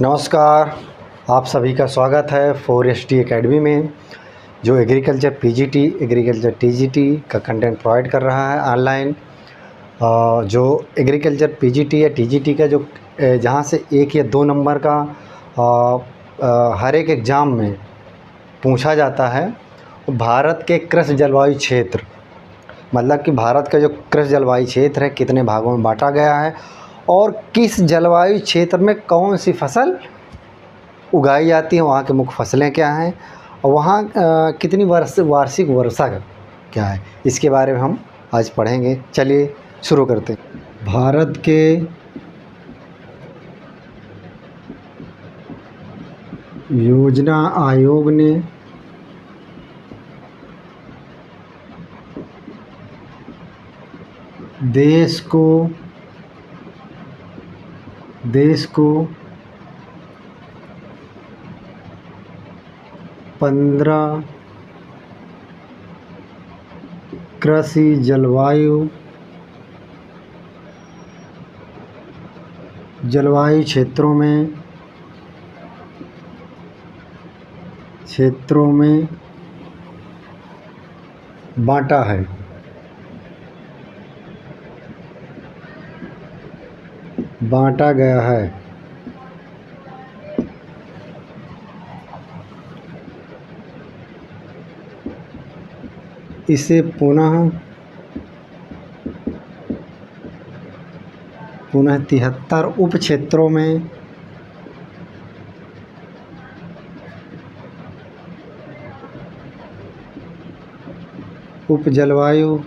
नमस्कार। आप सभी का स्वागत है 4ST एकेडमी में, जो एग्रीकल्चर पीजीटी, एग्रीकल्चर टीजीटी का कंटेंट प्रोवाइड कर रहा है ऑनलाइन। जो एग्रीकल्चर पीजीटी या टीजीटी का जो जहाँ से 1 या 2 नंबर का हर एक एग्ज़ाम में पूछा जाता है, भारत के कृषि जलवायु क्षेत्र, मतलब कि भारत का जो कृषि जलवायु क्षेत्र है कितने भागों में बांटा गया है और किस जलवायु क्षेत्र में कौन सी फसल उगाई जाती है, वहाँ की मुख्य फसलें क्या हैं और वहाँ कितनी वार्षिक वर्षा क्या है, इसके बारे में हम आज पढ़ेंगे। चलिए शुरू करते हैं। भारत के योजना आयोग ने देश को 15 कृषि जलवायु क्षेत्रों में बांटा है। बांटा गया है। इसे पुनः 73 उप क्षेत्रों में उप जलवायु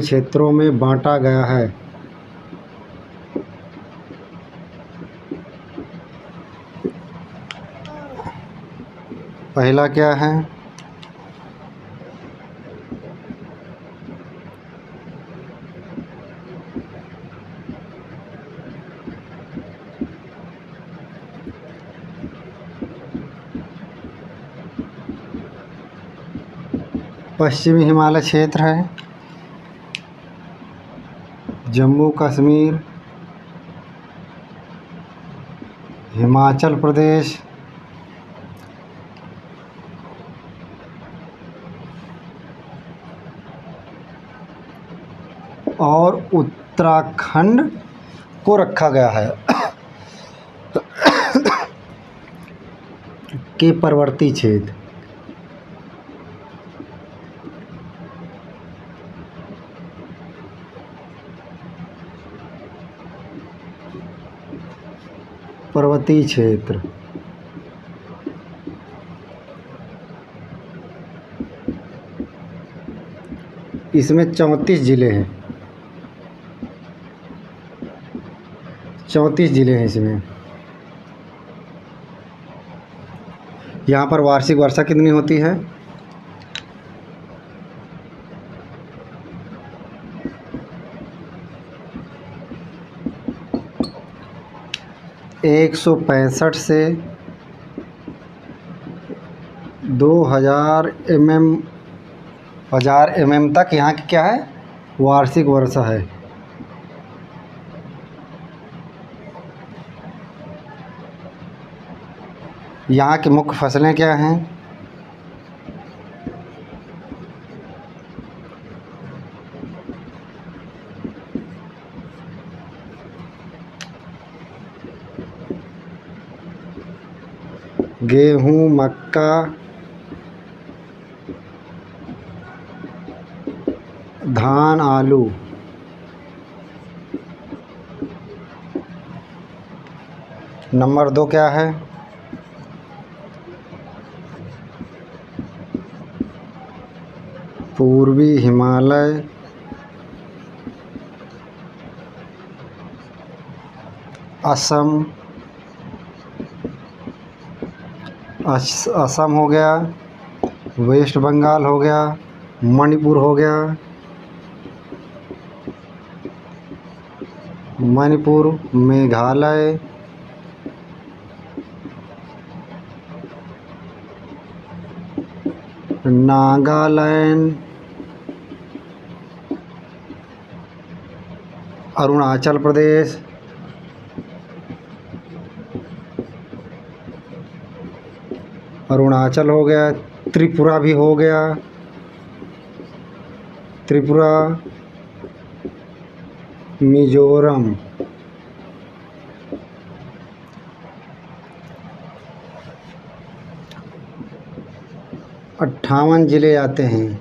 क्षेत्रों में बांटा गया है। पहला क्या है? पश्चिमी हिमालय क्षेत्र है, जम्मू कश्मीर, हिमाचल प्रदेश, और उत्तराखंड को रखा गया है के पर्वतीय क्षेत्र। इसमें 34 ज़िले हैं। 34 ज़िले हैं इसमें। यहाँ पर वार्षिक वर्षा कितनी होती है? 165 से 2000 mm तक यहाँ की क्या है? वार्षिक वर्षा है। यहाँ की मुख्य फसलें क्या हैं? गेहूँ, मक्का, धान, आलू। नंबर 2 क्या है? पूर्वी हिमालय, असम हो गया, वेस्ट बंगाल हो गया, मणिपुर हो गया, मेघालय, नागालैंड, अरुणाचल प्रदेश, अरुणाचल हो गया, त्रिपुरा भी हो गया, त्रिपुरा, मिजोरम, 58 ज़िले आते हैं।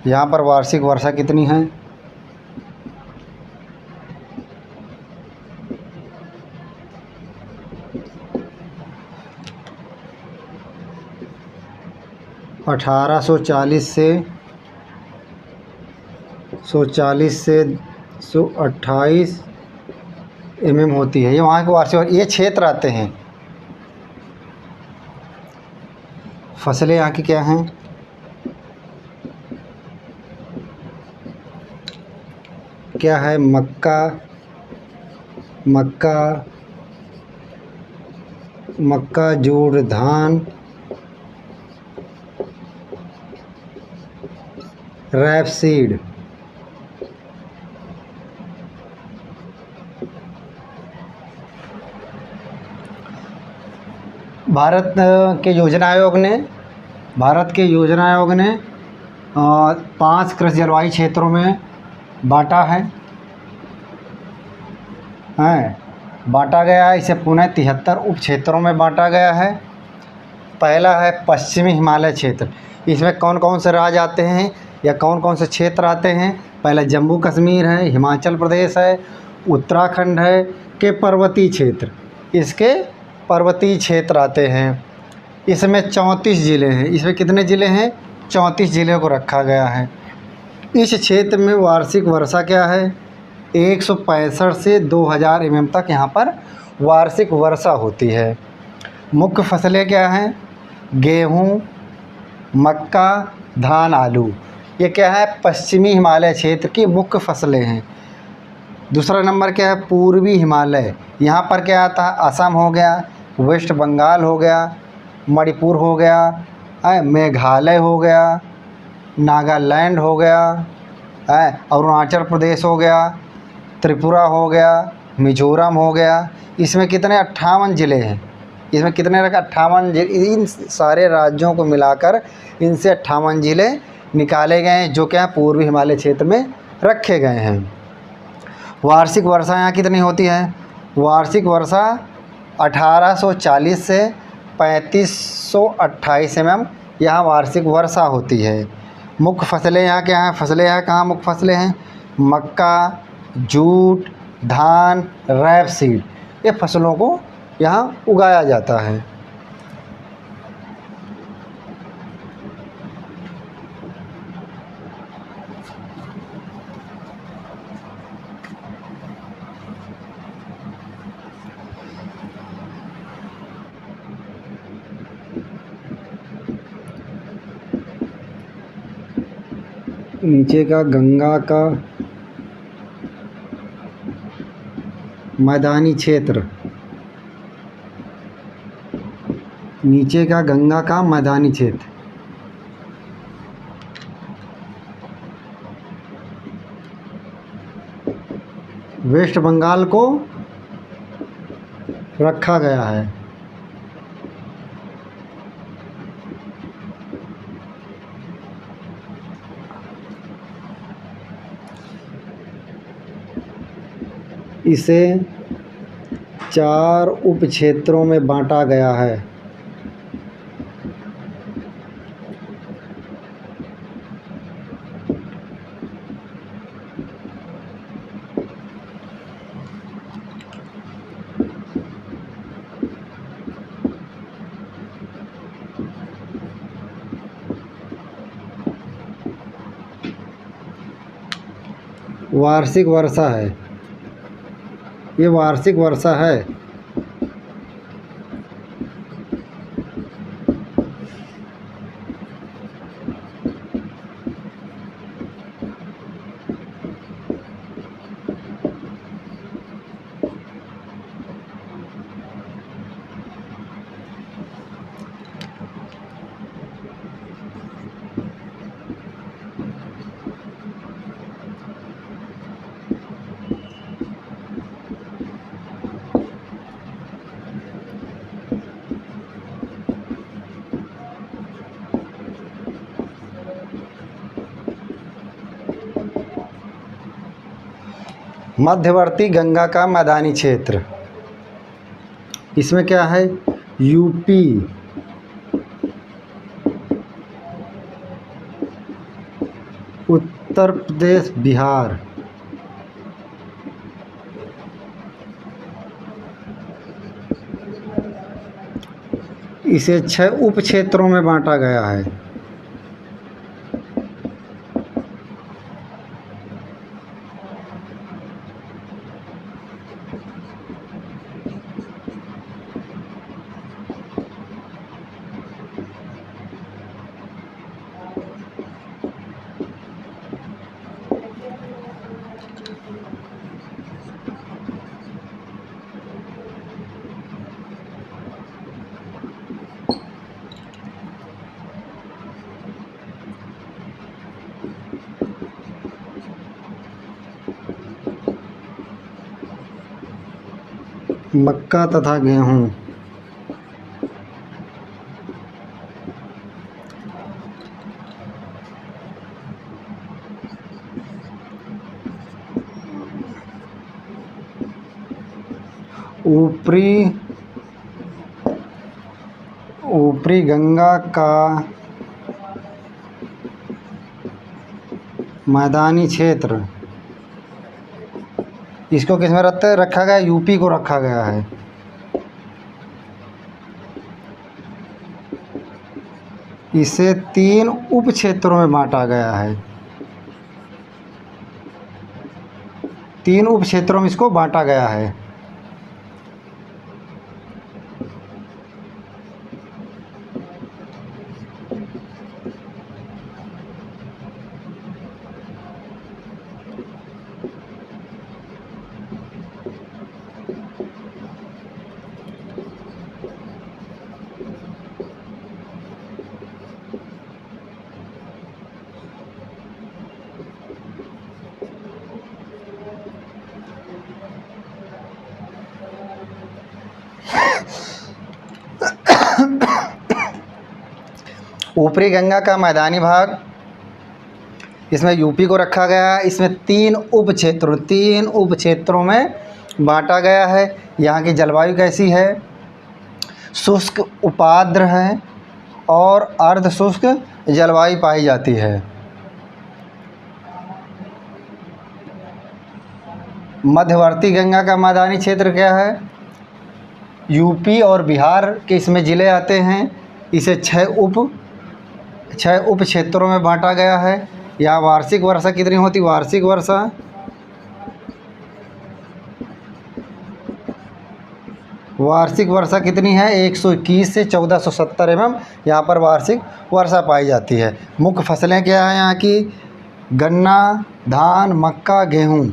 यहाँ पर वार्षिक वर्षा कितनी है? अठारह सौ चालीस से 128 mm होती है। ये वहाँ के वार्षिक, ये क्षेत्र आते हैं। फसलें यहाँ की क्या हैं? क्या है? मक्का, जूट, धान, रैपसीड। भारत के योजना आयोग ने 5 कृषि जलवायु क्षेत्रों में बांटा गया है। इसे पुनः 73 उप क्षेत्रों में बांटा गया है। पहला है पश्चिमी हिमालय क्षेत्र। इसमें कौन कौन से राज्य आते हैं या कौन कौन से क्षेत्र आते हैं? पहला जम्मू कश्मीर है, हिमाचल प्रदेश है, उत्तराखंड है के पर्वतीय क्षेत्र। इसके पर्वतीय क्षेत्र आते हैं। इसमें 34 ज़िले हैं। इसमें कितने ज़िले हैं? 34 ज़िले को रखा गया है। इस क्षेत्र में वार्षिक वर्षा क्या है? 165 से 2000 mm तक यहाँ पर वार्षिक वर्षा होती है। मुख्य फसलें क्या हैं? गेहूँ, मक्का, धान, आलू। ये क्या है? पश्चिमी हिमालय क्षेत्र की मुख्य फसलें हैं। दूसरा नंबर क्या है? पूर्वी हिमालय। यहाँ पर क्या आता है? असम हो गया, वेस्ट बंगाल हो गया, मणिपुर हो गया, मेघालय हो गया, नागालैंड हो गया, अरुणाचल प्रदेश हो गया, त्रिपुरा हो गया, मिजोरम हो गया। इसमें कितने? 58 ज़िले हैं। इसमें कितने रखा? 58 ज़िले। इन सारे राज्यों को मिलाकर इनसे 58 ज़िले निकाले गए हैं, जो क्या है? पूर्वी हिमालय क्षेत्र में रखे गए हैं। वार्षिक वर्षा यहाँ कितनी होती है? वार्षिक वर्षा 1840 से 3528 mm यहाँ वार्षिक वर्षा होती है। मुख्य फसलें यहाँ क्या हैं? फसलें यहाँ कहाँ मुख्य फसलें हैं? मक्का, जूट, धान, रैपसीड। ये फसलों को यहाँ उगाया जाता है। नीचे का गंगा का मैदानी क्षेत्र, नीचे का गंगा का मैदानी क्षेत्र। वेस्ट बंगाल को रखा गया है। इसे 4 उप क्षेत्रों में बांटा गया है। वार्षिक वर्षा है, ये वार्षिक वर्षा है। मध्यवर्ती गंगा का मैदानी क्षेत्र, इसमें क्या है? यूपी, उत्तर प्रदेश, बिहार। इसे 6 उप क्षेत्रों में बांटा गया है। मक्का तथा गेहूँ। ऊपरी गंगा का मैदानी क्षेत्र, इसको किस में रखा गया? यूपी को रखा गया है। इसे 3 उप क्षेत्रों में बांटा गया है। 3 उप क्षेत्रों में इसको बांटा गया है। ऊपरी गंगा का मैदानी भाग, इसमें यूपी को रखा गया है। इसमें 3 उप क्षेत्रों में बांटा गया है। यहाँ की जलवायु कैसी है? शुष्क उपाद्र है और अर्ध शुष्क जलवायु पाई जाती है। मध्यवर्ती गंगा का मैदानी क्षेत्र क्या है? यूपी और बिहार के इसमें ज़िले आते हैं। इसे 6 उप क्षेत्रों में बांटा गया है। यहाँ वार्षिक वर्षा कितनी होती? वार्षिक वर्षा कितनी है? 121 से 1470 mm यहाँ पर वार्षिक वर्षा पाई जाती है। मुख्य फसलें क्या हैं यहाँ की? गन्ना, धान, मक्का, गेहूँ।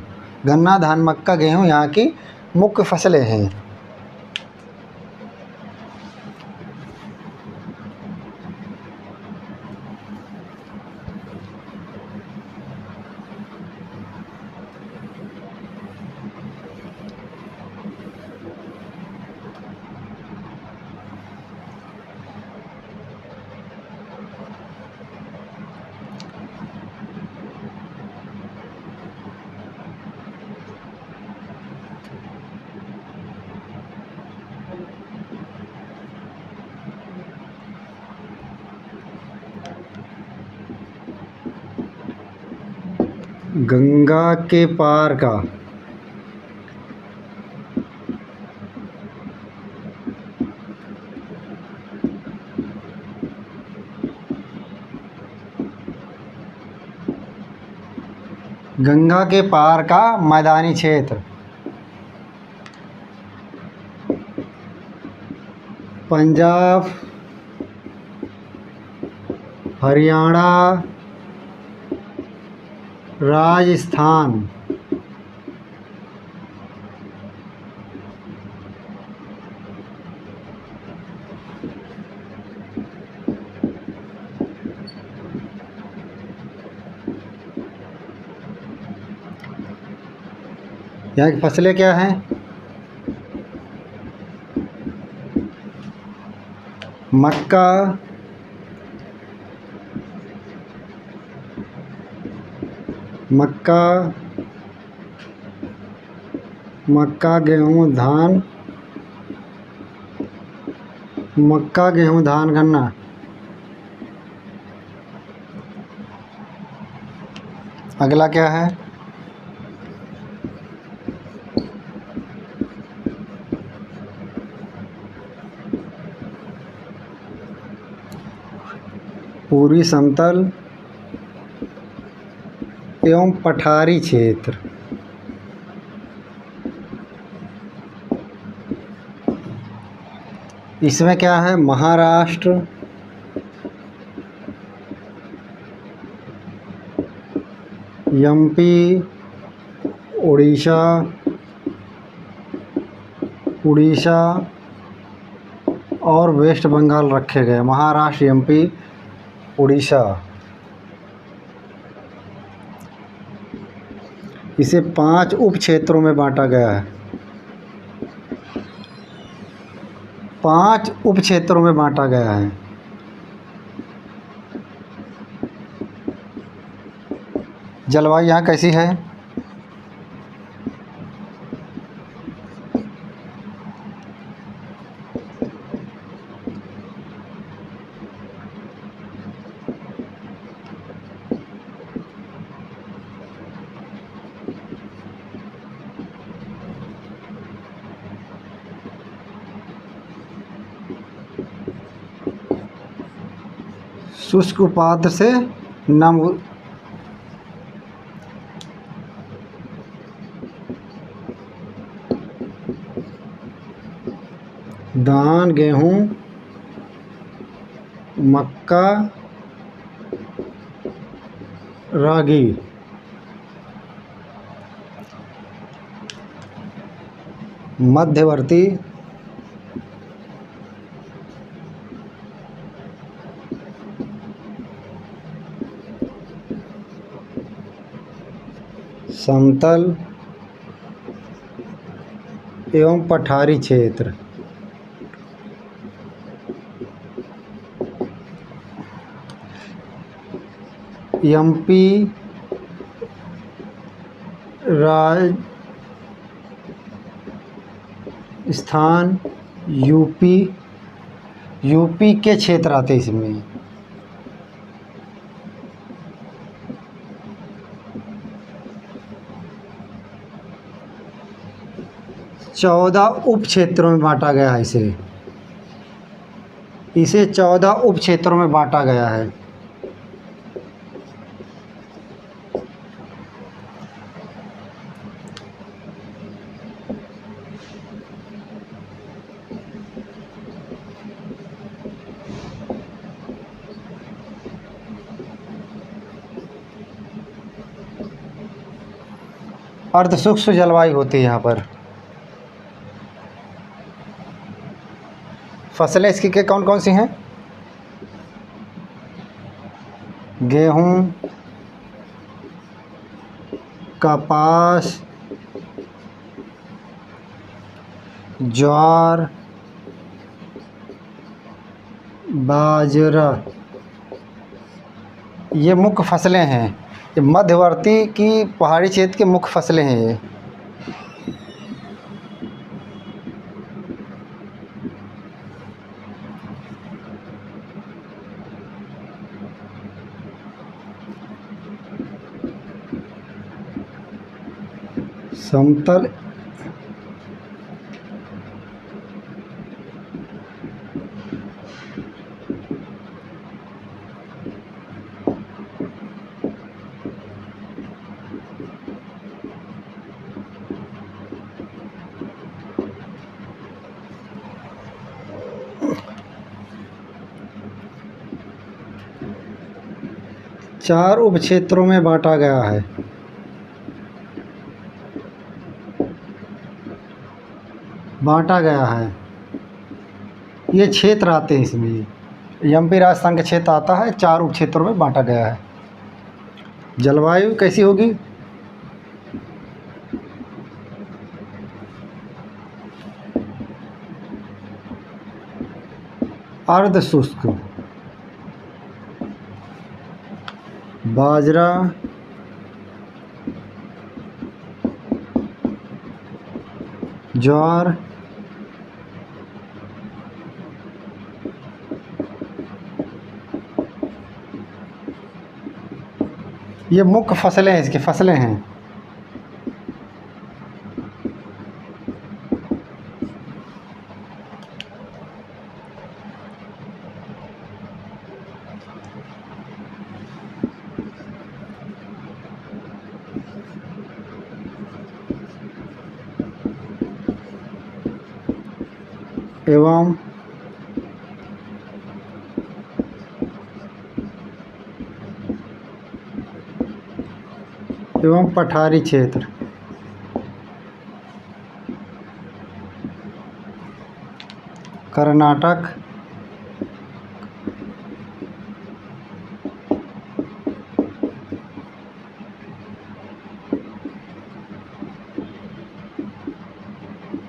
गन्ना, धान, मक्का, गेहूँ यहाँ की मुख्य फसलें हैं। गंगा के पार का मैदानी क्षेत्र, पंजाब, हरियाणा, राजस्थान। यहाँ की फसलें क्या हैं? मक्का, मक्का गेहूँ धान, मक्का गेहूँ धान गन्ना। अगला क्या है? पूरी समतल एवं पठारी क्षेत्र। इसमें क्या है? महाराष्ट्र, एमपी, उड़ीसा, और वेस्ट बंगाल रखे गए। महाराष्ट्र, एमपी, उड़ीसा। इसे 5 उप क्षेत्रों में बांटा गया है। 5 उप क्षेत्रों में बांटा गया है। जलवायु यहाँ कैसी है? शुष्क उपाध्र से नम। धान, गेहूँ, मक्का, रागी। मध्यवर्ती समतल एवं पठारी क्षेत्र। एमपी, राजस्थान, यूपी के क्षेत्र आते इसमें। चौदह उप क्षेत्रों में बांटा गया है इसे 14 उप क्षेत्रों में बांटा गया है। अर्ध शुष्क जलवायु होती है यहाँ पर। फसलें इसकी के कौन कौन सी हैं? गेहूँ, कपास, ज्वार, बाजरा। ये मुख्य फसलें हैं। ये मध्यवर्ती की पहाड़ी क्षेत्र की मुख्य फसलें हैं ये। समतल चार उप क्षेत्रों में बांटा गया है। ये क्षेत्र आते हैं इसमें। एमपी राजस्थान का क्षेत्र आता है। 4 उप क्षेत्रों में बांटा गया है। जलवायु कैसी होगी? अर्ध शुष्क। बाजरा, ज्वार, ये मुख्य फसलें हैं, इसकी फसलें हैं। एवं पठारी क्षेत्र। कर्नाटक,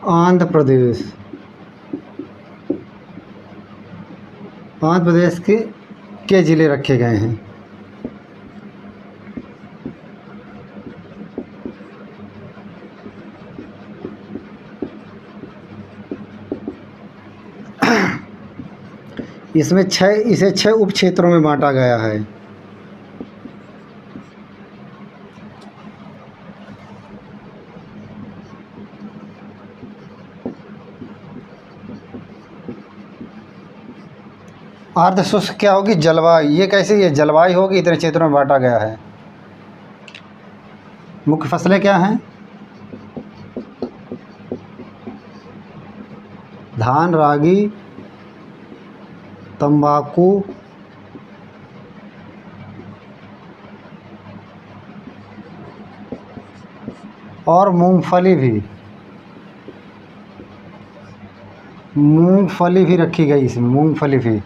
आंध्र प्रदेश। आंध्र प्रदेश के ज़िले रखे गए हैं। इसे 6 उप क्षेत्रों में बांटा गया है। अर्ध शुष्क क्या होगी? जलवायु। ये कैसे? ये जलवायु होगी, इतने क्षेत्रों में बांटा गया है। मुख्य फसलें क्या हैं? धान, रागी, तंबाकू, और मूंगफली भी रखी गई इसमें, मूंगफली भी।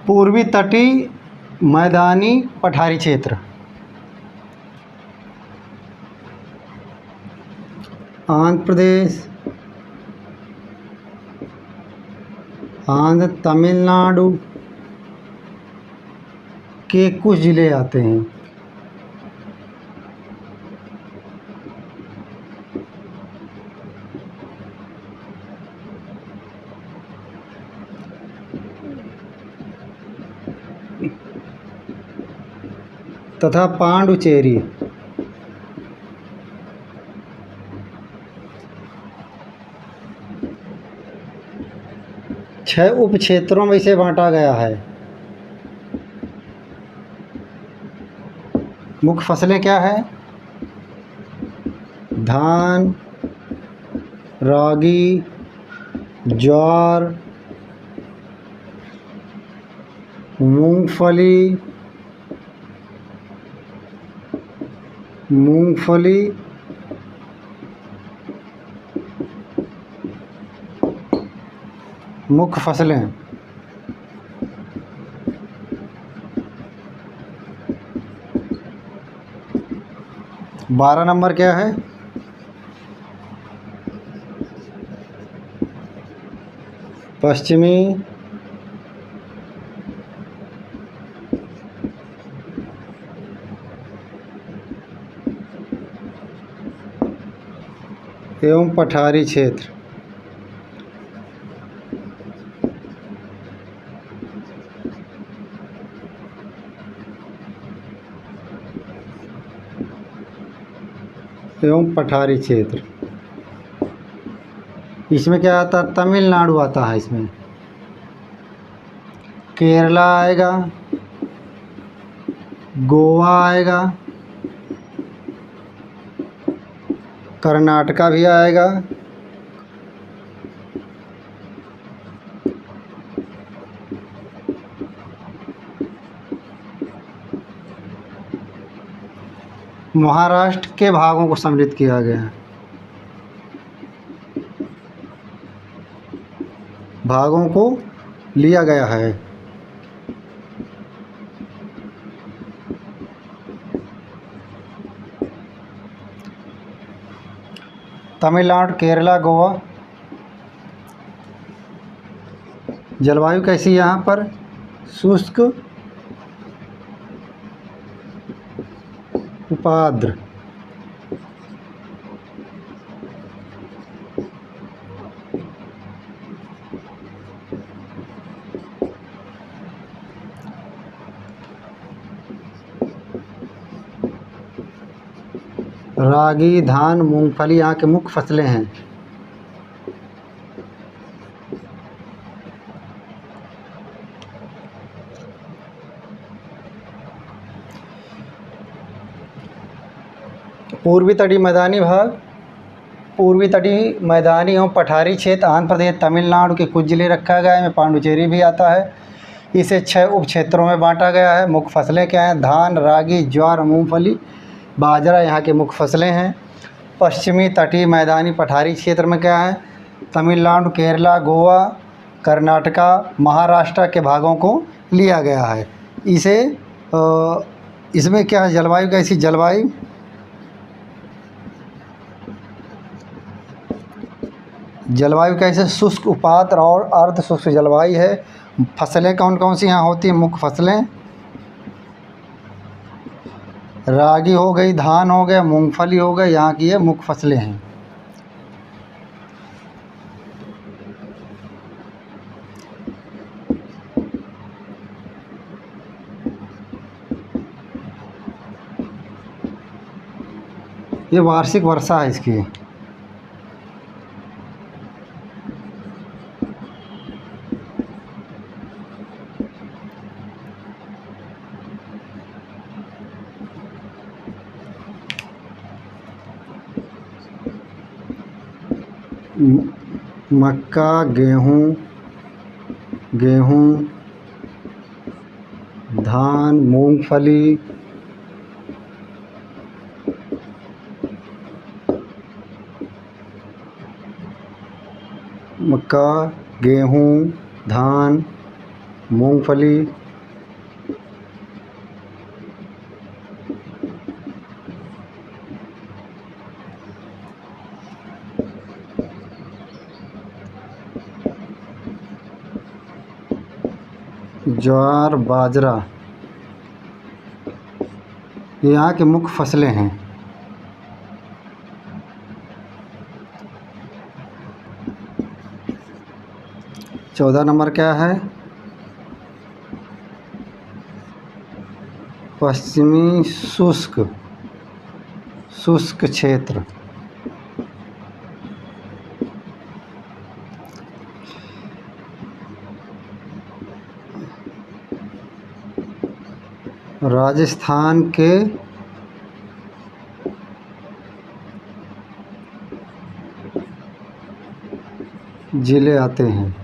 पूर्वी तटीय, मैदानी, पठारी क्षेत्र। आंध्र प्रदेश, तमिलनाडु के कुछ ज़िले आते हैं। तथा पांडुचेरी। छह उप क्षेत्रों में इसे बांटा गया है। मुख्य फसलें क्या है? धान, रागी, ज्वार, मूंगफली, मुख्य फसलें। 12 नंबर क्या है? पश्चिमी एवं पठारी क्षेत्र। इसमें क्या आता है? तमिलनाडु आता है इसमें, केरला आएगा, गोवा आएगा, कर्नाटका भी आएगा, महाराष्ट्र के भागों को सम्मिलित किया गया है। भागों को लिया गया है। तमिलनाडु, केरला, गोवा। जलवायु कैसी है यहाँ पर? शुष्क, उपाद्र। रागी, धान, मूंगफली यहाँ की मुख्य फसलें हैं। पूर्वी तटीय मैदानी भाग। पूर्वी तटीय मैदानी एवं पठारी क्षेत्र आंध्र प्रदेश, तमिलनाडु के कुछ जिले रखा गया है। में पांडुचेरी भी आता है। इसे 6 उप क्षेत्रों में बांटा गया है। मुख्य फसलें क्या हैं? धान, रागी, ज्वार, मूंगफली, बाजरा यहाँ की मुख्य फसलें हैं। पश्चिमी तटीय मैदानी पठारी क्षेत्र में क्या है? तमिलनाडु, केरला, गोवा, कर्नाटका, महाराष्ट्र के भागों को लिया गया है। इसमें क्या है? जलवायु कैसी? जलवायु कैसे? शुष्क, उपाद्र और अर्ध शुष्क जलवायु है। फसलें कौन कौन सी यहाँ होती हैं? मुख्य फसलें रागी हो गई, धान हो गया, मूंगफली हो गया, यहाँ की ये मुख्य फसलें हैं। ये वार्षिक वर्षा है इसकी। मक्का, गेहूँ, धान, मूंगफली, मक्का, गेहूँ, धान, मूंगफली, ज्वार, बाजरा, ये यहाँ की मुख्य फसलें हैं। चौदह नंबर क्या है? पश्चिमी शुष्क क्षेत्र। राजस्थान के जिले आते हैं।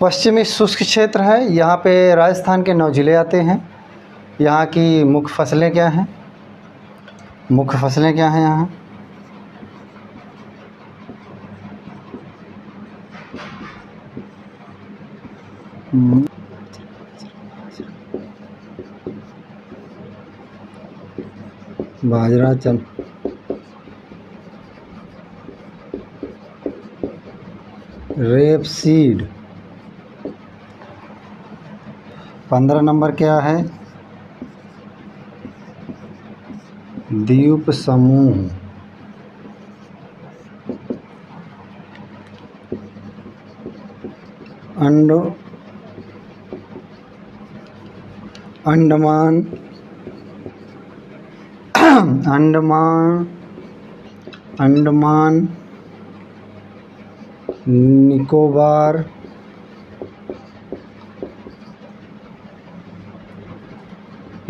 पश्चिमी शुष्क क्षेत्र है। यहाँ पे राजस्थान के 9 जिले आते हैं। यहाँ की मुख्य फसलें क्या हैं? यहाँ? बाजरा, रेपसीड। 15 नंबर क्या है? द्वीप समूह। अंडमान, निकोबार,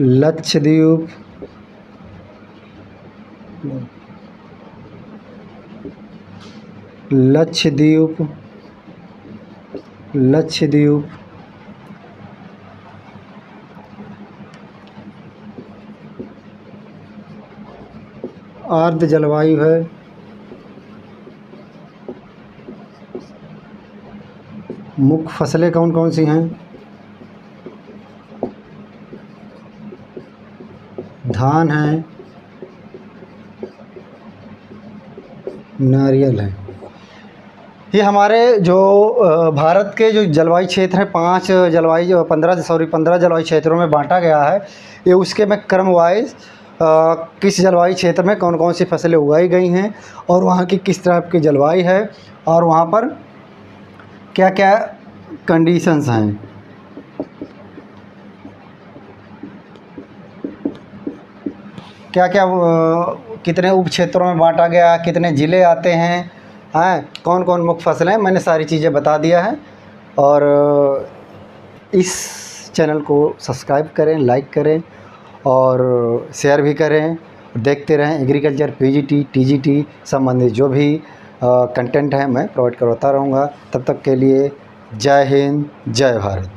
लक्षद्वीप, आर्द्र जलवायु है, मुख्य फसलें कौन कौन सी हैं, धान है, नारियल है। ये हमारे जो भारत के जो जलवायु क्षेत्र हैं, 15 जलवायु क्षेत्रों में बांटा गया है। ये उसके में क्रम वाइज किस जलवायु क्षेत्र में कौन कौन सी फसलें उगाई गई हैं और वहाँ की किस तरह की जलवायु है और वहाँ पर क्या क्या कंडीशंस हैं। क्या क्या कितने उप क्षेत्रों में बांटा गया, कितने ज़िले आते हैं, कौन कौन मुख्य फसलें हैं, मैंने सारी चीज़ें बता दिया है। और इस चैनल को सब्सक्राइब करें, लाइक करें और शेयर भी करें। देखते रहें एग्रीकल्चर पीजीटी टीजीटी संबंधित जो भी कंटेंट है मैं प्रोवाइड करवाता रहूँगा। तब तक के लिए जय हिंद, जय भारत।